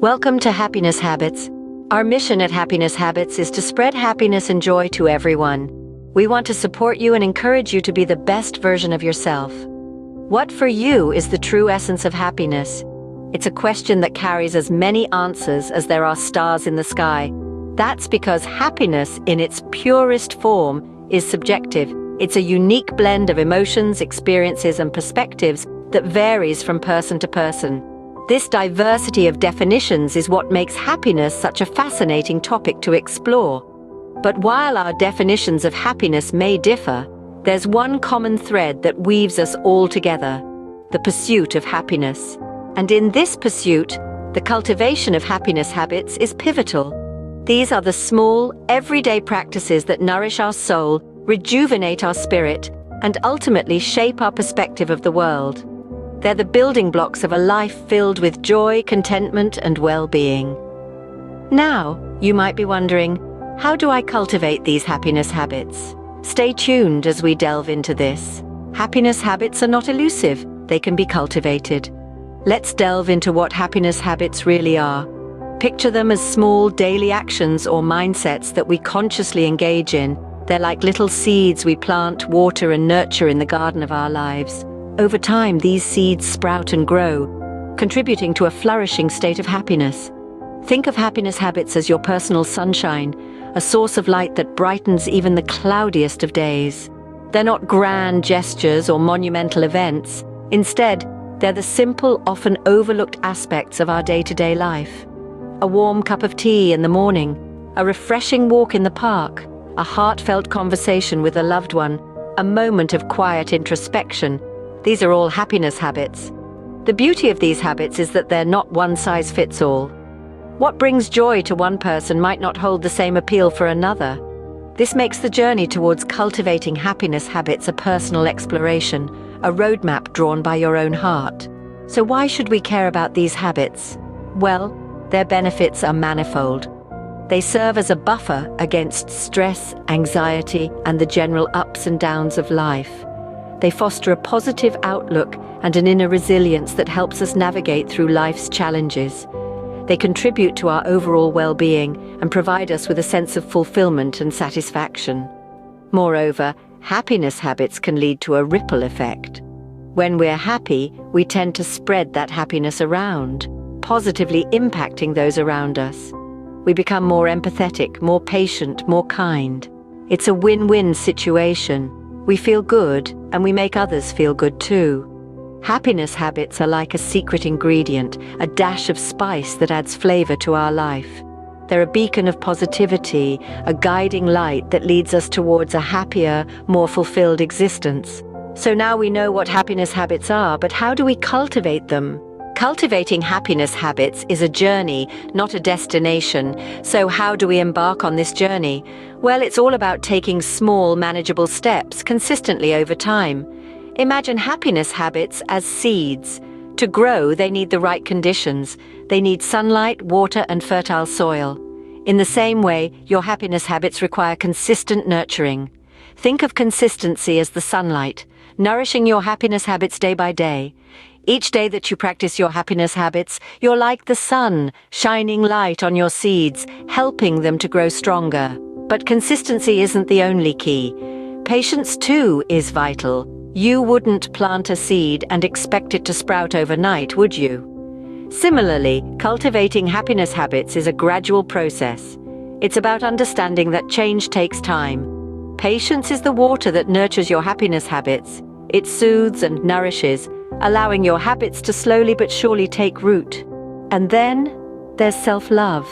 Welcome to Happiness Habits. Our mission at Happiness Habits is to spread happiness and joy to everyone. We want to support you and encourage you to be the best version of yourself. What for you is the true essence of happiness? It's a question that carries as many answers as there are stars in the sky. That's because happiness, in its purest form, is subjective. It's a unique blend of emotions, experiences, and perspectives that varies from person to person. This diversity of definitions is what makes happiness such a fascinating topic to explore. But while our definitions of happiness may differ, there's one common thread that weaves us all together: the pursuit of happiness. And in this pursuit, the cultivation of happiness habits is pivotal. These are the small, everyday practices that nourish our soul, rejuvenate our spirit, and ultimately shape our perspective of the world. They're the building blocks of a life filled with joy, contentment, and well-being. Now, you might be wondering, how do I cultivate these happiness habits? Stay tuned as we delve into this. Happiness habits are not elusive, they can be cultivated. Let's delve into what happiness habits really are. Picture them as small daily actions or mindsets that we consciously engage in. They're like little seeds we plant, water, and nurture in the garden of our lives. Over time, these seeds sprout and grow, contributing to a flourishing state of happiness. Think of happiness habits as your personal sunshine, a source of light that brightens even the cloudiest of days. They're not grand gestures or monumental events. Instead, they're the simple, often overlooked aspects of our day-to-day life. A warm cup of tea in the morning, a refreshing walk in the park, a heartfelt conversation with a loved one, a moment of quiet introspection. These are all happiness habits. The beauty of these habits is that they're not one-size-fits-all. What brings joy to one person might not hold the same appeal for another. This makes the journey towards cultivating happiness habits a personal exploration, a roadmap drawn by your own heart. So why should we care about these habits? Well, their benefits are manifold. They serve as a buffer against stress, anxiety, and the general ups and downs of life. They foster a positive outlook and an inner resilience that helps us navigate through life's challenges. They contribute to our overall well-being and provide us with a sense of fulfillment and satisfaction. Moreover, happiness habits can lead to a ripple effect. When we're happy, we tend to spread that happiness around, positively impacting those around us. We become more empathetic, more patient, more kind. It's a win-win situation. We feel good, and we make others feel good too. Happiness habits are like a secret ingredient, a dash of spice that adds flavor to our life. They're a beacon of positivity, a guiding light that leads us towards a happier, more fulfilled existence. So now we know what happiness habits are, but how do we cultivate them? Cultivating happiness habits is a journey, not a destination. So how do we embark on this journey? Well, it's all about taking small, manageable steps consistently over time. Imagine happiness habits as seeds. To grow, they need the right conditions. They need sunlight, water, and fertile soil. In the same way, your happiness habits require consistent nurturing. Think of consistency as the sunlight, nourishing your happiness habits day by day. Each day that you practice your happiness habits, you're like the sun, shining light on your seeds, helping them to grow stronger. But consistency isn't the only key. Patience, too, is vital. You wouldn't plant a seed and expect it to sprout overnight, would you? Similarly, cultivating happiness habits is a gradual process. It's about understanding that change takes time. Patience is the water that nurtures your happiness habits. It soothes and nourishes, allowing your habits to slowly but surely take root. And then there's self-love.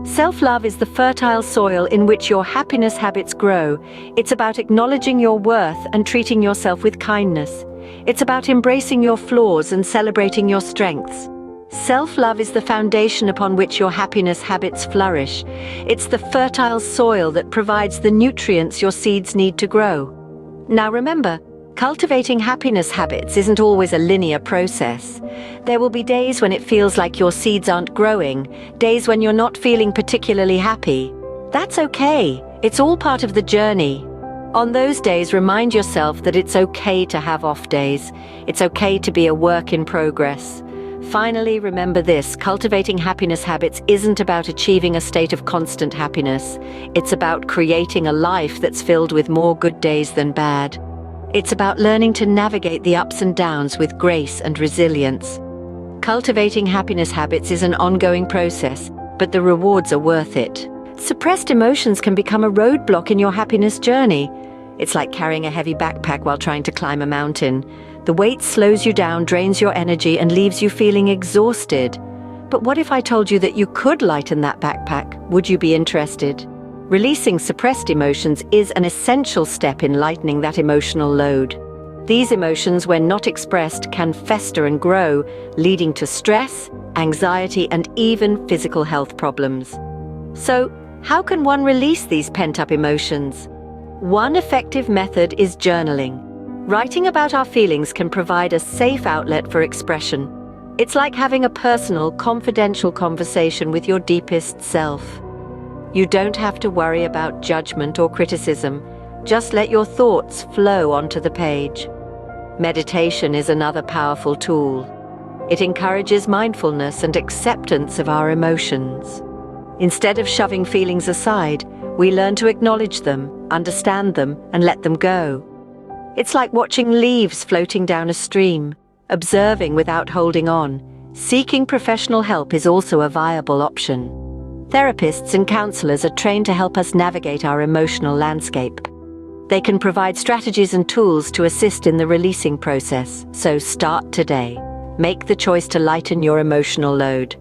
Self-love is the fertile soil in which your happiness habits grow. It's about acknowledging your worth and treating yourself with kindness. It's about embracing your flaws and celebrating your strengths. Self-love is the foundation upon which your happiness habits flourish. It's the fertile soil that provides the nutrients your seeds need to grow. Now remember, cultivating happiness habits isn't always a linear process. There will be days when it feels like your seeds aren't growing, days when you're not feeling particularly happy. That's okay. It's all part of the journey. On those days, remind yourself that it's okay to have off days. It's okay to be a work in progress. Finally, remember this: cultivating happiness habits isn't about achieving a state of constant happiness. It's about creating a life that's filled with more good days than bad. It's about learning to navigate the ups and downs with grace and resilience. Cultivating happiness habits is an ongoing process, but the rewards are worth it. Suppressed emotions can become a roadblock in your happiness journey. It's like carrying a heavy backpack while trying to climb a mountain. The weight slows you down, drains your energy, and leaves you feeling exhausted. But what if I told you that you could lighten that backpack? Would you be interested? Releasing suppressed emotions is an essential step in lightening that emotional load. These emotions, when not expressed, can fester and grow, leading to stress, anxiety, and even physical health problems. So, how can one release these pent-up emotions? One effective method is journaling. Writing about our feelings can provide a safe outlet for expression. It's like having a personal, confidential conversation with your deepest self. You don't have to worry about judgment or criticism. Just let your thoughts flow onto the page. Meditation is another powerful tool. It encourages mindfulness and acceptance of our emotions. Instead of shoving feelings aside, we learn to acknowledge them, understand them, and let them go. It's like watching leaves floating down a stream, observing without holding on. Seeking professional help is also a viable option. Therapists and counselors are trained to help us navigate our emotional landscape. They can provide strategies and tools to assist in the releasing process. So start today. Make the choice to lighten your emotional load.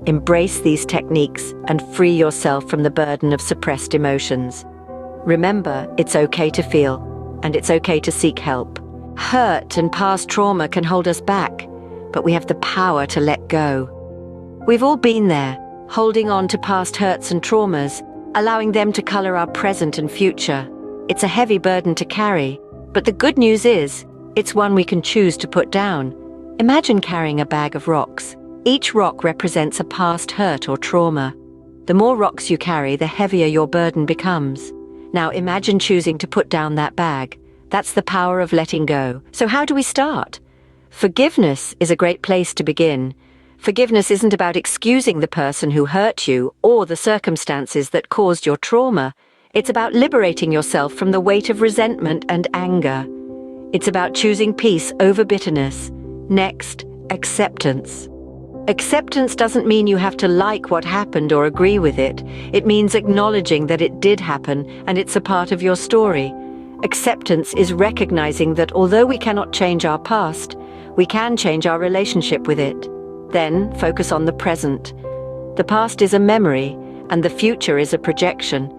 Embrace these techniques and free yourself from the burden of suppressed emotions. Remember, it's okay to feel, and it's okay to seek help. Hurt and past trauma can hold us back, but we have the power to let go. We've all been there, holding on to past hurts and traumas, allowing them to color our present and future. It's a heavy burden to carry, but the good news is, it's one we can choose to put down. Imagine carrying a bag of rocks. Each rock represents a past hurt or trauma. The more rocks you carry, the heavier your burden becomes. Now imagine choosing to put down that bag. That's the power of letting go. So how do we start? Forgiveness is a great place to begin. Forgiveness isn't about excusing the person who hurt you or the circumstances that caused your trauma. It's about liberating yourself from the weight of resentment and anger. It's about choosing peace over bitterness. Next, acceptance. Acceptance doesn't mean you have to like what happened or agree with it. It means acknowledging that it did happen and it's a part of your story. Acceptance is recognizing that although we cannot change our past, we can change our relationship with it. Then focus on the present. The past is a memory and the future is a projection.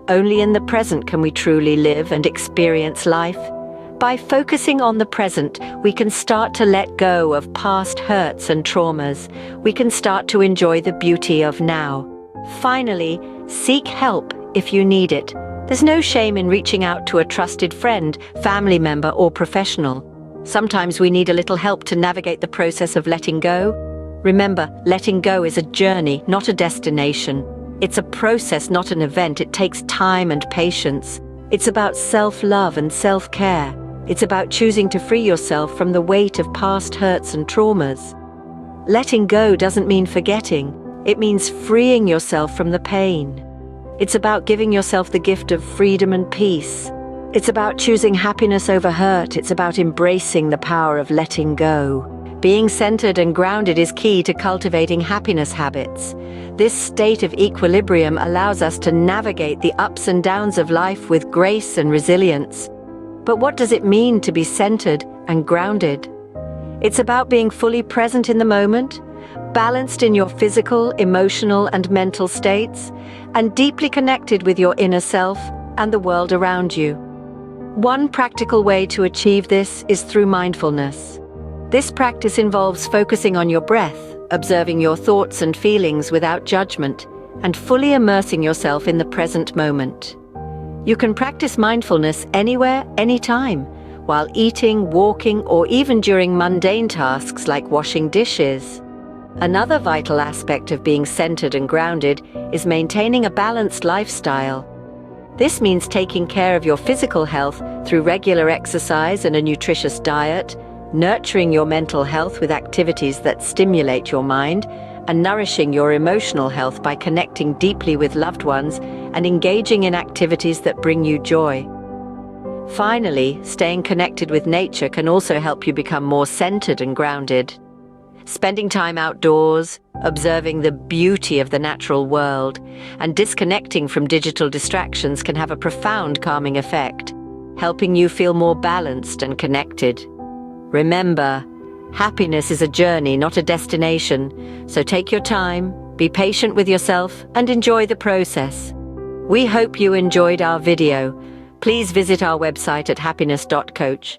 Only in the present can we truly live and experience life. By focusing on the present, we can start to let go of past hurts and traumas. We can start to enjoy the beauty of now. Finally, seek help if you need it. There's no shame in reaching out to a trusted friend, family member, or professional. Sometimes we need a little help to navigate the process of letting go. Remember, letting go is a journey, not a destination. It's a process, not an event. It takes time and patience. It's about self-love and self-care. It's about choosing to free yourself from the weight of past hurts and traumas. Letting go doesn't mean forgetting. It means freeing yourself from the pain. It's about giving yourself the gift of freedom and peace. It's about choosing happiness over hurt. It's about embracing the power of letting go. Being centered and grounded is key to cultivating happiness habits. This state of equilibrium allows us to navigate the ups and downs of life with grace and resilience. But what does it mean to be centered and grounded? It's about being fully present in the moment, balanced in your physical, emotional, and mental states, and deeply connected with your inner self and the world around you. One practical way to achieve this is through mindfulness. This practice involves focusing on your breath, observing your thoughts and feelings without judgment, and fully immersing yourself in the present moment. You can practice mindfulness anywhere, anytime, while eating, walking, or even during mundane tasks like washing dishes. Another vital aspect of being centered and grounded is maintaining a balanced lifestyle. This means taking care of your physical health through regular exercise and a nutritious diet, nurturing your mental health with activities that stimulate your mind, and nourishing your emotional health by connecting deeply with loved ones and engaging in activities that bring you joy. Finally, staying connected with nature can also help you become more centered and grounded. Spending time outdoors, observing the beauty of the natural world, and disconnecting from digital distractions can have a profound calming effect, helping you feel more balanced and connected. Remember, happiness is a journey, not a destination, so take your time, be patient with yourself, and enjoy the process. We hope you enjoyed our video. Please visit our website at happiness.coach.